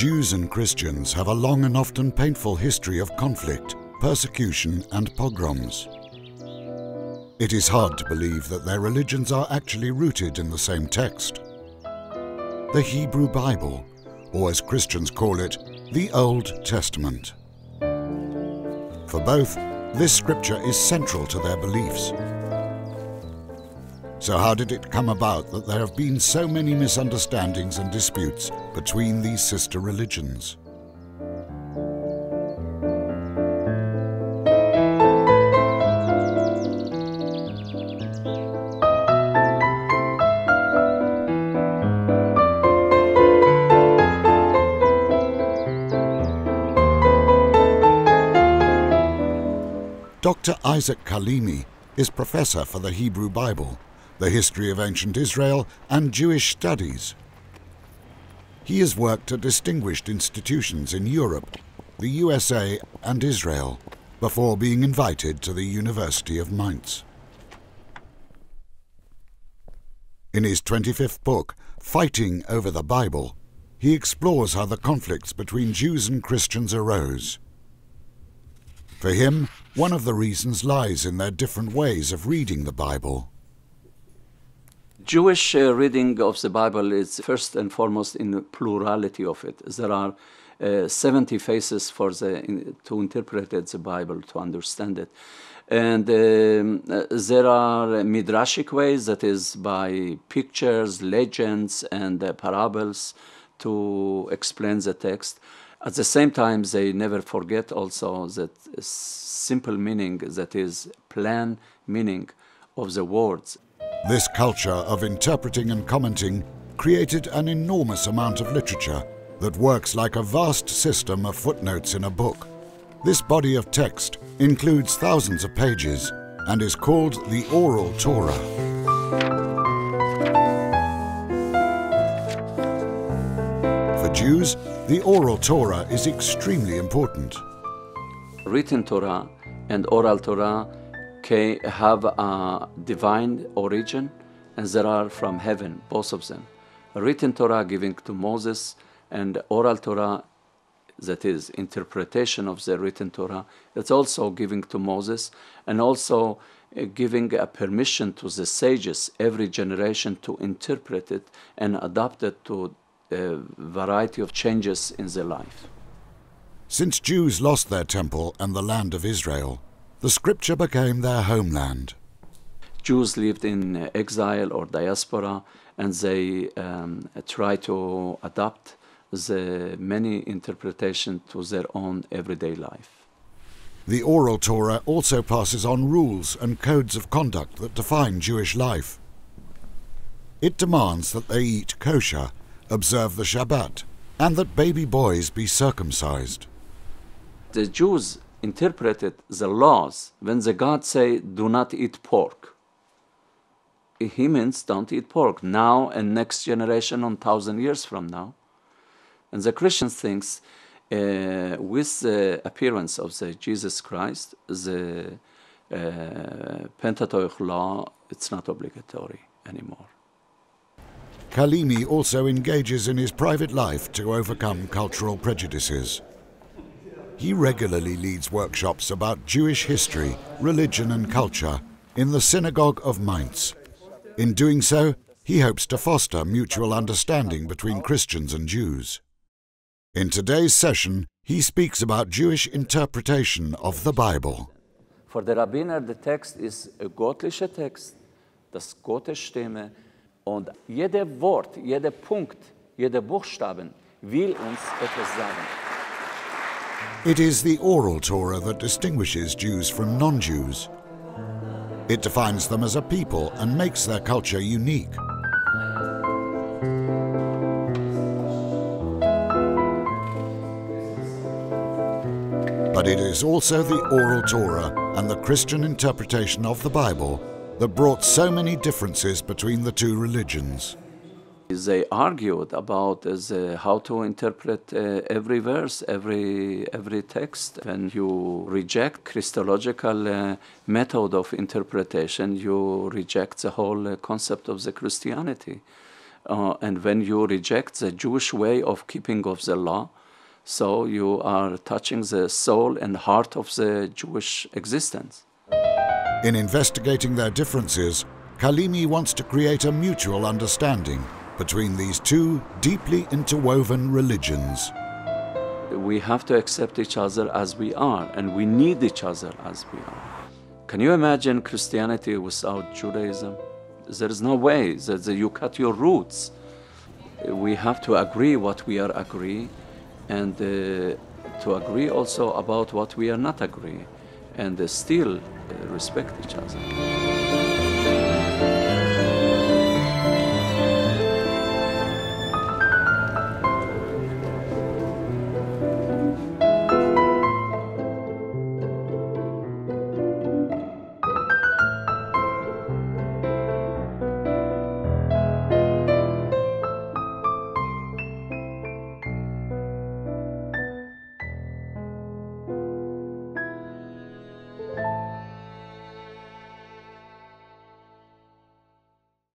Jews and Christians have a long and often painful history of conflict, persecution and pogroms. It is hard to believe that their religions are actually rooted in the same text. The Hebrew Bible, or as Christians call it, the Old Testament. For both, this scripture is central to their beliefs. So how did it come about that there have been so many misunderstandings and disputes between these sister religions? Dr. Isaac Kalimi is professor for the Hebrew Bible, the history of ancient Israel, and Jewish studies. He has worked at distinguished institutions in Europe, the USA, and Israel, before being invited to the University of Mainz. In his 25th book, Fighting Over the Bible, he explores how the conflicts between Jews and Christians arose. For him, one of the reasons lies in their different ways of reading the Bible. Jewish reading of the Bible is first and foremost in the plurality of it. There are 70 faces to interpret the Bible, to understand it. And there are midrashic ways, that is by pictures, legends, and parables to explain the text. At the same time, they never forget also that simple meaning, that is plain meaning of the words. This culture of interpreting and commenting created an enormous amount of literature that works like a vast system of footnotes in a book. This body of text includes thousands of pages and is called the Oral Torah. For Jews, the Oral Torah is extremely important. Written Torah and Oral Torah have a divine origin, and they are from heaven, both of them. Written Torah giving to Moses, and Oral Torah, that is interpretation of the written Torah, it's also giving to Moses, and also giving a permission to the sages, every generation, to interpret it and adapt it to a variety of changes in their life. Since Jews lost their temple and the land of Israel, the scripture became their homeland. Jews lived in exile or diaspora, and they try to adapt the many interpretations to their own everyday life. The Oral Torah also passes on rules and codes of conduct that define Jewish life. It demands that they eat kosher, observe the Shabbat, and that baby boys be circumcised. The Jews interpreted the laws when the God say, do not eat pork. He means don't eat pork now and next generation on 1,000 years from now. And the Christians thinks with the appearance of the Jesus Christ, the Pentateuch law, it's not obligatory anymore. Kalimi also engages in his private life to overcome cultural prejudices. He regularly leads workshops about Jewish history, religion and culture in the Synagogue of Mainz. In doing so, he hopes to foster mutual understanding between Christians and Jews. In today's session, he speaks about Jewish interpretation of the Bible. For the Rabbiner, the text is a göttlicher Text, das Gottes Stimme, und jeder Wort, jeder Punkt, jeder Buchstaben will uns etwas sagen. It is the Oral Torah that distinguishes Jews from non-Jews. It defines them as a people and makes their culture unique. But it is also the Oral Torah and the Christian interpretation of the Bible that brought so many differences between the two religions. They argued about how to interpret every verse, every text. When you reject Christological method of interpretation, you reject the whole concept of the Christianity. And when you reject the Jewish way of keeping of the law, so you are touching the soul and heart of the Jewish existence. In investigating their differences, Kalimi wants to create a mutual understanding between these two deeply interwoven religions. We have to accept each other as we are, and we need each other as we are. Can you imagine Christianity without Judaism? There is no way that you cut your roots. We have to agree what we are agree, and to agree also about what we are not agree, and still respect each other.